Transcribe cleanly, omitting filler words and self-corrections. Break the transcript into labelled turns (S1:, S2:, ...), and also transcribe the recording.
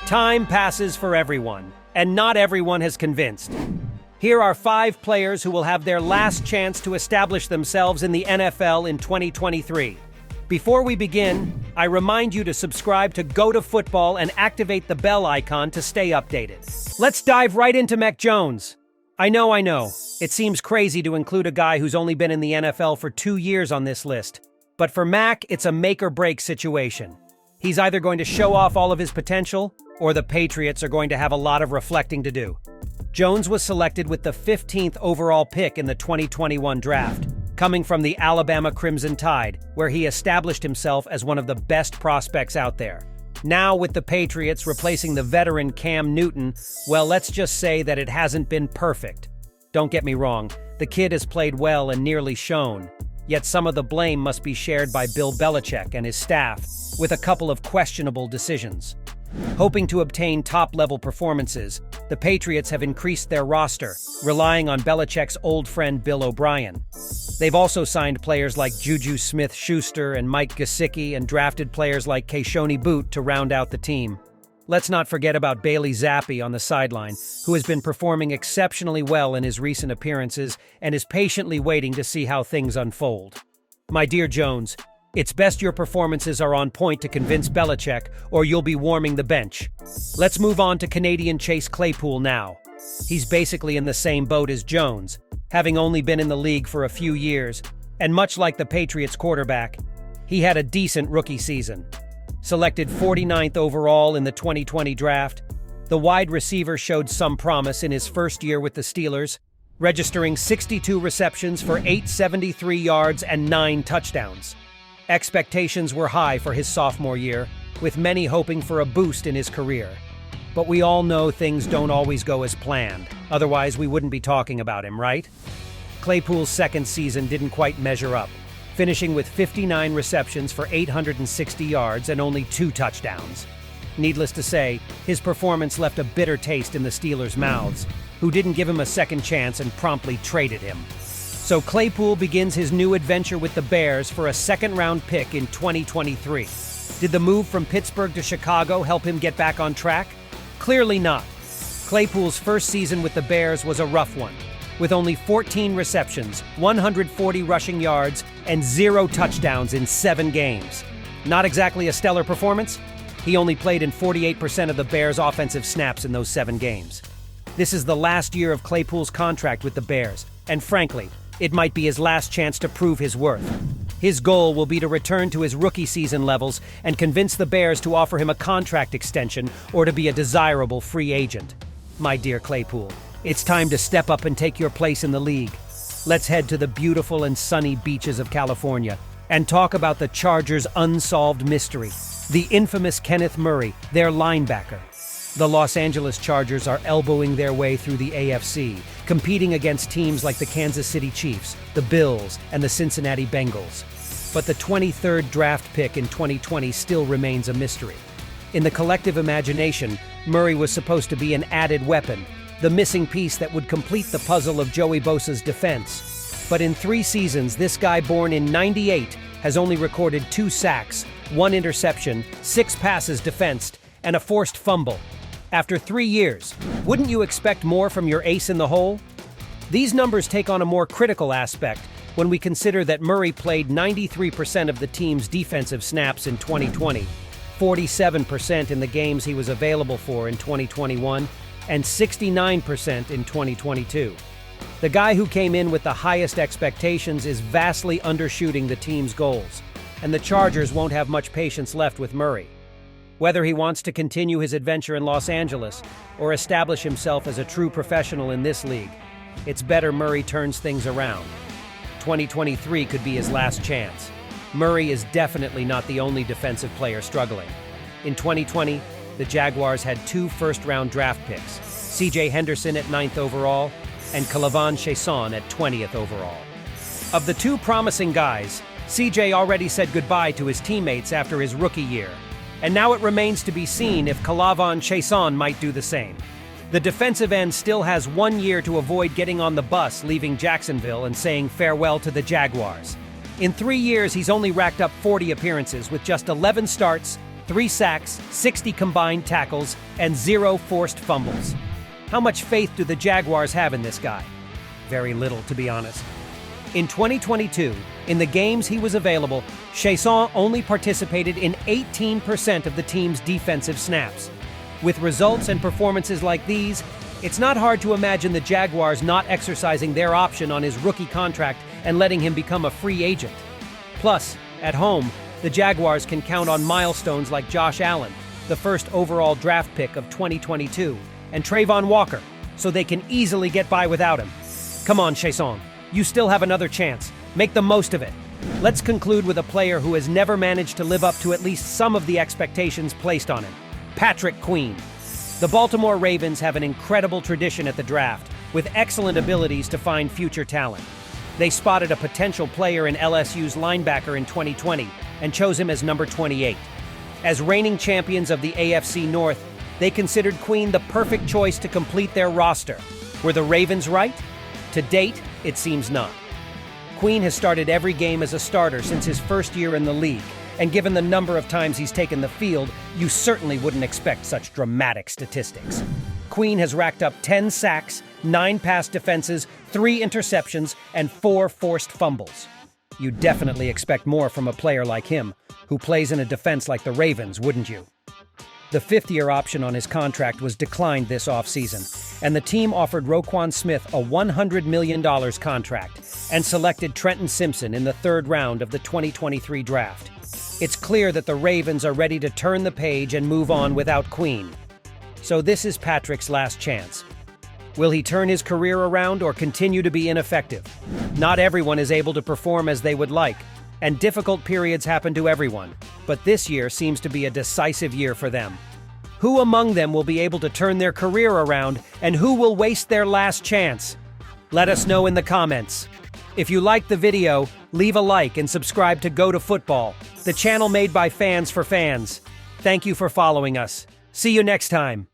S1: Time passes for everyone, and not everyone has convinced. Here are 5 players who will have their last chance to establish themselves in the NFL in 2023. Before we begin, I remind you to subscribe to Go to Football and activate the bell icon to stay updated. Let's dive right into Mac Jones. I know. It seems crazy to include a guy who's only been in the NFL for 2 years on this list. But for Mac, it's a make-or-break situation. He's either going to show off all of his potential, or the Patriots are going to have a lot of reflecting to do. Jones was selected with the 15th overall pick in the 2021 draft, coming from the Alabama Crimson Tide, where he established himself as one of the best prospects out there. Now, with the Patriots replacing the veteran Cam Newton, well, let's just say that it hasn't been perfect. Don't get me wrong, the kid has played well and nearly shone. Yet some of the blame must be shared by Bill Belichick and his staff, with a couple of questionable decisions. Hoping to obtain top-level performances, the Patriots have increased their roster, relying on Belichick's old friend Bill O'Brien. They've also signed players like Juju Smith-Schuster and Mike Gesicki and drafted players like Keishoni Boot to round out the team. Let's not forget about Bailey Zappi on the sideline, who has been performing exceptionally well in his recent appearances and is patiently waiting to see how things unfold. My dear Jones, it's best your performances are on point to convince Belichick, or you'll be warming the bench. Let's move on to Canadian Chase Claypool now. He's basically in the same boat as Jones, having only been in the league for a few years, and much like the Patriots quarterback, he had a decent rookie season. Selected 49th overall in the 2020 draft, the wide receiver showed some promise in his first year with the Steelers, registering 62 receptions for 873 yards and 9 touchdowns. Expectations were high for his sophomore year, with many hoping for a boost in his career. But we all know things don't always go as planned, otherwise we wouldn't be talking about him, right? Claypool's second season didn't quite measure up, finishing with 59 receptions for 860 yards and only 2 touchdowns. Needless to say, his performance left a bitter taste in the Steelers' mouths, who didn't give him a second chance and promptly traded him. So Claypool begins his new adventure with the Bears for a second-round pick in 2023. Did the move from Pittsburgh to Chicago help him get back on track? Clearly not. Claypool's first season with the Bears was a rough one, with only 14 receptions, 140 rushing yards, and 0 touchdowns in 7 games. Not exactly a stellar performance. He only played in 48% of the Bears' offensive snaps in those 7 games. This is the last year of Claypool's contract with the Bears, and frankly, it might be his last chance to prove his worth. His goal will be to return to his rookie season levels and convince the Bears to offer him a contract extension or to be a desirable free agent. My dear Claypool, it's time to step up and take your place in the league. Let's head to the beautiful and sunny beaches of California and talk about the Chargers' unsolved mystery, the infamous Kenneth Murray, their linebacker. The Los Angeles Chargers are elbowing their way through the AFC, competing against teams like the Kansas City Chiefs, the Bills, and the Cincinnati Bengals. But the 23rd draft pick in 2020 still remains a mystery. In the collective imagination, Murray was supposed to be an added weapon, the missing piece that would complete the puzzle of Joey Bosa's defense. But in 3 seasons, this guy born in '98 has only recorded 2 sacks, 1 interception, 6 passes defensed, and a forced fumble. After 3 years, wouldn't you expect more from your ace in the hole? These numbers take on a more critical aspect when we consider that Murray played 93% of the team's defensive snaps in 2020, 47% in the games he was available for in 2021, and 69% in 2022. The guy who came in with the highest expectations is vastly undershooting the team's goals, and the Chargers won't have much patience left with Murray. Whether he wants to continue his adventure in Los Angeles or establish himself as a true professional in this league, it's better Murray turns things around. 2023 could be his last chance. Murray is definitely not the only defensive player struggling. In 2020, the Jaguars had 2 first-round draft picks, C.J. Henderson at 9th overall and K'Lavon Chaisson at 20th overall. Of the 2 promising guys, C.J. already said goodbye to his teammates after his rookie year, and now it remains to be seen if K'Lavon Chaisson might do the same. The defensive end still has 1 year to avoid getting on the bus leaving Jacksonville and saying farewell to the Jaguars. In 3 years, he's only racked up 40 appearances with just 11 starts, 3 sacks, 60 combined tackles, and 0 forced fumbles. How much faith do the Jaguars have in this guy? Very little, to be honest. In 2022, in the games he was available, Chaisson only participated in 18% of the team's defensive snaps. With results and performances like these, it's not hard to imagine the Jaguars not exercising their option on his rookie contract and letting him become a free agent. Plus, at home, the Jaguars can count on milestones like Josh Allen, the first overall draft pick of 2022, and Trayvon Walker, so they can easily get by without him. Come on, Chaisson. You still have another chance. Make the most of it. Let's conclude with a player who has never managed to live up to at least some of the expectations placed on him. Patrick Queen. The Baltimore Ravens have an incredible tradition at the draft, with excellent abilities to find future talent. They spotted a potential player in LSU's linebacker in 2020 and chose him as number 28. As reigning champions of the AFC North, they considered Queen the perfect choice to complete their roster. Were the Ravens right? To date, it seems not. Queen has started every game as a starter since his first year in the league, and given the number of times he's taken the field, you certainly wouldn't expect such dramatic statistics. Queen has racked up 10 sacks, 9 pass defenses, 3 interceptions, and 4 forced fumbles. You'd definitely expect more from a player like him, who plays in a defense like the Ravens, wouldn't you? The 5th-year option on his contract was declined this offseason, and the team offered Roquan Smith a $100 million contract and selected Trenton Simpson in the 3rd round of the 2023 draft. It's clear that the Ravens are ready to turn the page and move on without Queen. So this is Patrick's last chance. Will he turn his career around or continue to be ineffective? Not everyone is able to perform as they would like, and difficult periods happen to everyone, but this year seems to be a decisive year for them. Who among them will be able to turn their career around, and who will waste their last chance? Let us know in the comments. If you liked the video, leave a like and subscribe to Go to Football, the channel made by fans for fans. Thank you for following us. See you next time.